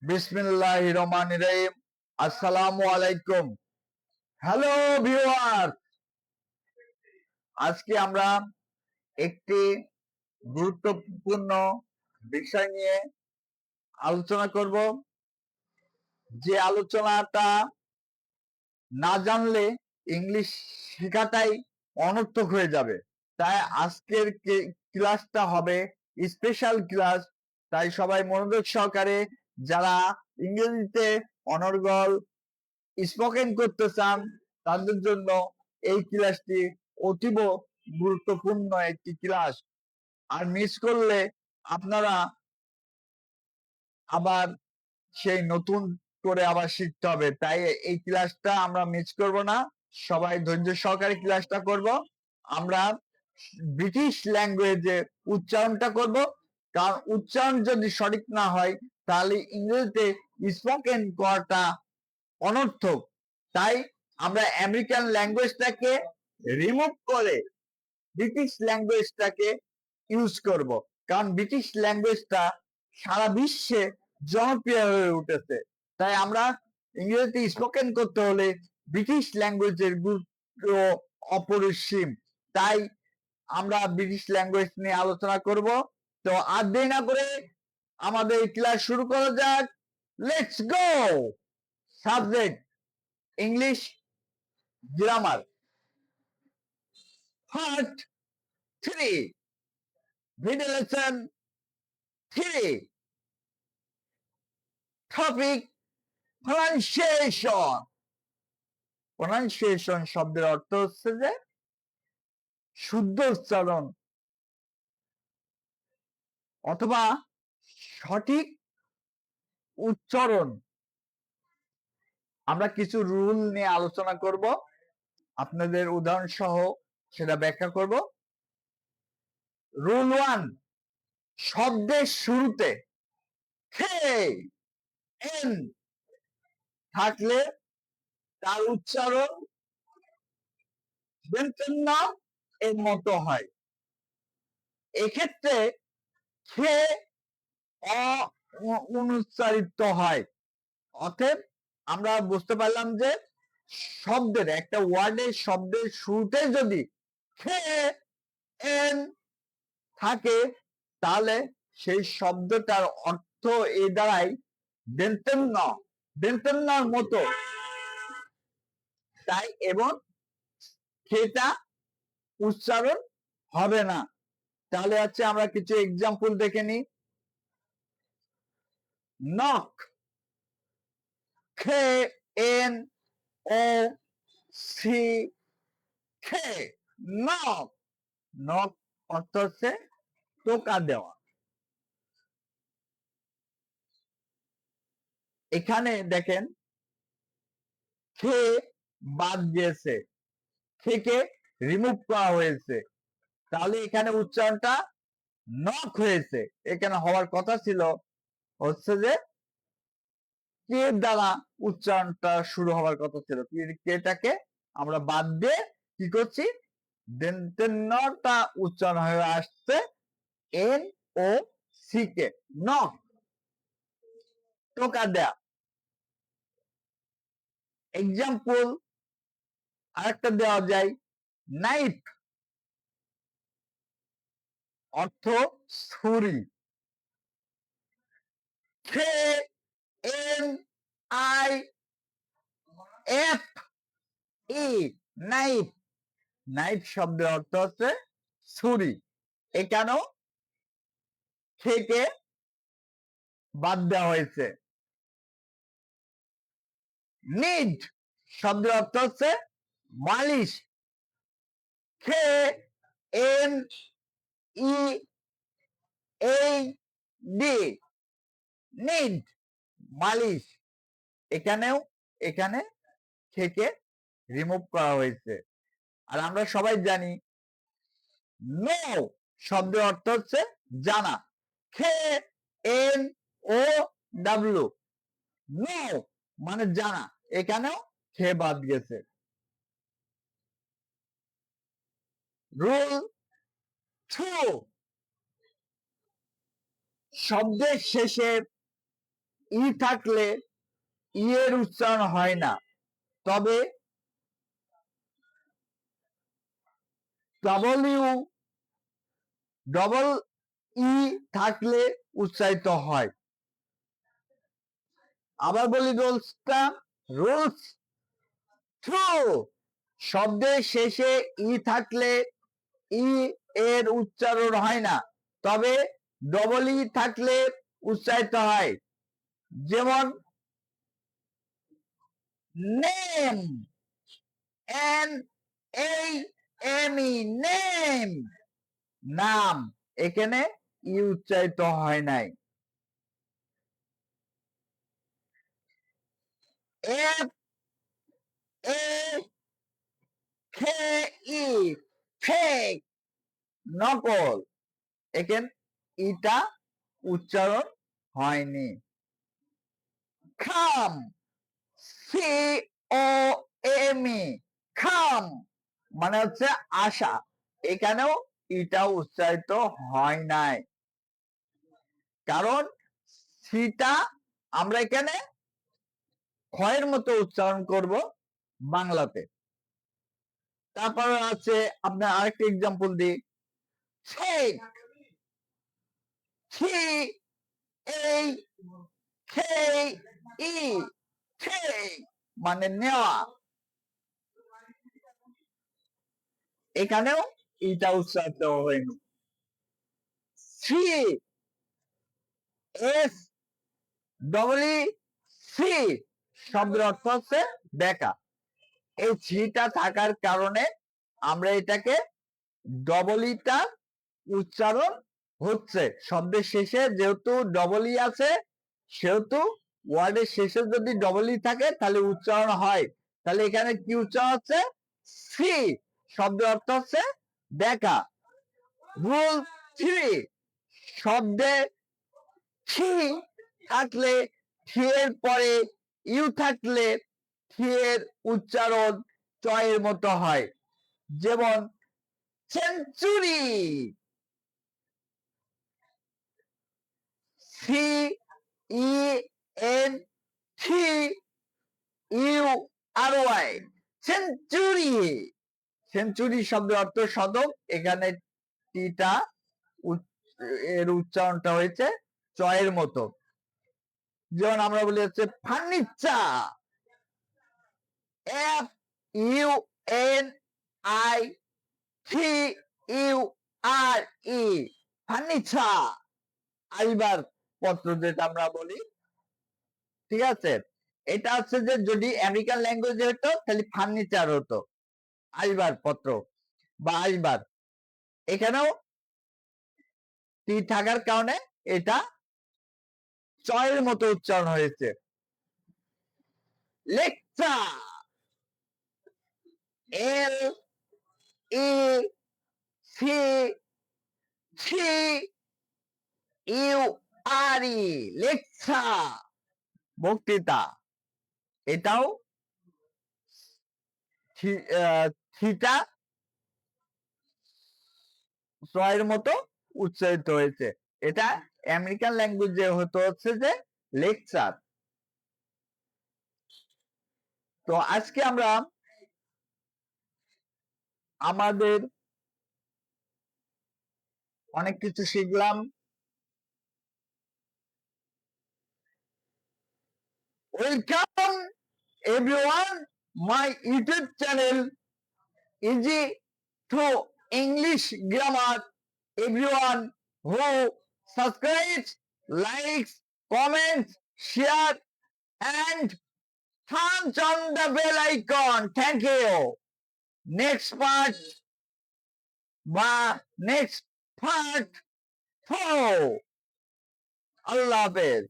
বিসমিল্লাহির রহমানির রহিম। আসসালামু আলাইকুম। হ্যালো ভিউয়ার, আজকে আমরা একটি গুরুত্বপূর্ণ বিষয় নিয়ে আলোচনা করব। যে আলোচনাটা না জানলে ইংলিশ শেখাটাই অনর্থক হয়ে যাবে। তাই আজকের ক্লাসটা হবে স্পেশাল ক্লাস। তাই সবাই মনোযোগ সহকারে যারা ইংরেজিতে অনর্গল স্পোকেন করতে চান তাদের জন্য এই ক্লাসটি অতীব গুরুত্বপূর্ণ একটি ক্লাস। আর মিস করলে আপনারা আবার সেই নতুন করে আবার শিখতে হবে। তাই এই ক্লাসটা আমরা মিস করব না, সবাই ধৈর্য সহকারে ক্লাসটা করব। আমরা ব্রিটিশ ল্যাঙ্গুয়েজে উচ্চারণটা করব, কারণ উচ্চারণ যদি সঠিক না হয় তাহলে ইংরেজিতে স্পোকেন করাটা অনর্থক। তাই আমরা আমেরিকান ল্যাঙ্গুয়েজটাকে রিমুভ করে ব্রিটিশ ল্যাঙ্গুয়েজটাকে ইউজ করব, কারণ ব্রিটিশ ল্যাঙ্গুয়েজটা সারা বিশ্বে জনপ্রিয় হয়ে উঠেছে। তাই আমরা ইংরেজিতে স্পোকেন করতে হলে ব্রিটিশ ল্যাঙ্গুয়েজের গুরুত্ব অপরিসীম। তাই আমরা ব্রিটিশ ল্যাঙ্গুয়েজ নিয়ে আলোচনা করব। তো আর দেরি না করে আমাদের ক্লাস শুরু করা যাক। Let's go. Subject English grammar. Part 3, video lesson 3, topic pronunciation. Pronunciation শব্দের অর্থ হচ্ছে যে শুদ্ধ উচ্চারণ অথবা সঠিক উচ্চারণ। আমরা কিছু রুল নিয়ে আলোচনা করব, আপনাদের উদাহরণ সহ সেটা ব্যাখ্যা করব। রুল 1, শব্দের শুরুতে কে এন থাকলে তার উচ্চারণ না এর মতো হয়। এক্ষেত্রে খে অনুচ্চারিত হয়। অতএব আমরা বুঝতে পারলাম যে শব্দের একটা ওয়ার্ডের শব্দের শুরুতে যদি খে এন থাকে তাহলে সেই শব্দটার অর্থ এ দ্বারাই দেন্তেন্নর মতো। তাই এবং সেটা উচ্চারণ হবে না। তাহলে হচ্ছে আমরা কিছু এক্সাম্পল দেখে নিই। নক, খে এন ও সি খে, নক। নক অর্থ হচ্ছে টোকা দেওয়া। এখানে দেখেন খে বাদ দিয়েছে, থেকে রিমুভ করা হয়েছে, তাহলে এখানে উচ্চারণটা নক হয়েছে। এখানে হওয়ার কথা ছিল হচ্ছে যে কে দ্বারা উচ্চারণটা শুরু হওয়ার কথা ছিল। কেটাকে আমরা বাদ দিয়ে কি করছি, দেন্তেন্নটা উচ্চারণ হয়ে আসছে N O C K, knock, টোকা দেয়া। এক্সাম্পল আরেকটা দেওয়া যায়, নাইফ অর্থ ছুরি। K N I F E, knife. Knife শব্দের অর্থ হচ্ছে ছুরি। এখানেও থেকে বাদ দেওয়া হয়েছে। নিড শব্দের অর্থ হচ্ছে মালিশ। খে এন ই এই ডি, নিড, মালিশ। এখানেও এখানে থেকে রিমুভ করা হয়েছে। আর আমরা সবাই জানি নো শব্দের অর্থ হচ্ছে জানা। খে এন ও ডাব্লিউ, নো মানে জানা। এখানেও খে বাদ গেছে। রুল 2, শব্দের শেষে ই থাকলে ই এর উচ্চারণ হয় না, তবে ডবল ই থাকলে উচ্চারিত হয়। আবার বলি রুলস ট্রু। শব্দের শেষে ই থাকলে ই এর উচ্চারণ হয় না, তবে ডবল ই থাকলে উচ্চারিত হয়। যেমন নেম, NAME, নেম, নাম, এখানে ই উচ্চারিত হয় নাই। FAKE, ফেক, নকল, এখানে ইটা উচ্চারণ হয়নি। খাম, COME, খাম মানে হচ্ছে আশা, এখানেও ইটা উচ্চারিত হয় নাই, কারণ সিটা আমরা এখানে ক্ষয়ের মতো উচ্চারণ করব বাংলাতে। তারপর আছে আপনার আরেকটা এক্সাম্পল দিই, ঠিক, THE, ঠিক মানে নেওয়া, এখানেও এটা উচ্চারিত হয়নি। সি, SEE, শব্দের অর্থ হচ্ছে দেখা। এই সিটা থাকার কারণে আমরা এটাকে ডবল ইটা উচ্চারণ হচ্ছে। শব্দের শেষে যেহেতু ডবল ই আছে, সেহেতু ওয়ার্ডের শেষে যদি ডবল ই থাকে তাহলে উচ্চারণ হয়। তাহলে এখানে কি উচ্চারণ হচ্ছে? সি, শব্দের অর্থ হচ্ছে দেখা। রুল 3, শব্দে থি থাকলে থি এর পরে ইউ থাকলে থি এর উচ্চারণ চয়ের মতো হয়। যেমন সেঞ্চুরি, CENTURY, সেঞ্চুরি। সেঞ্চুরি শব্দের অর্থ শতক, এখানে টিটা এর উচ্চারণটা হয়েছে চয়ের মতো। যেমন আমরা বলি হচ্ছে ফার্নিচার, FUNITURE, ফার্নিচার, আইবার পত্র যেটা আমরা বলি, ঠিক আছে। এটা হচ্ছে যে যদি আমেরিকান ল্যাঙ্গুয়েজে হতো তাহলে ফার্নিচার হতো, আইবার পত্র বা আইবার। এখানেও টি থাকার কারণে এটা চয়ের মতো উচ্চারণ হয়েছে। লেকচার, LECCURE, লেকচার, বক্তৃতা। এটাও থিটা চয়ের মতো উচ্চারিত হয়েছে। এটা আমেরিকান ল্যাঙ্গুয়েজে হতো হচ্ছে যে লেকচার। তো আজকে আমরা আমাদের অনেক কিছু শিখলাম। Welcome everyone, my YouTube channel easy to English grammar. Everyone who subscribes, likes, comments, share and turns on the bell icon. Thank you. Next part বা next part 4. আল্লাহ হাফেজ।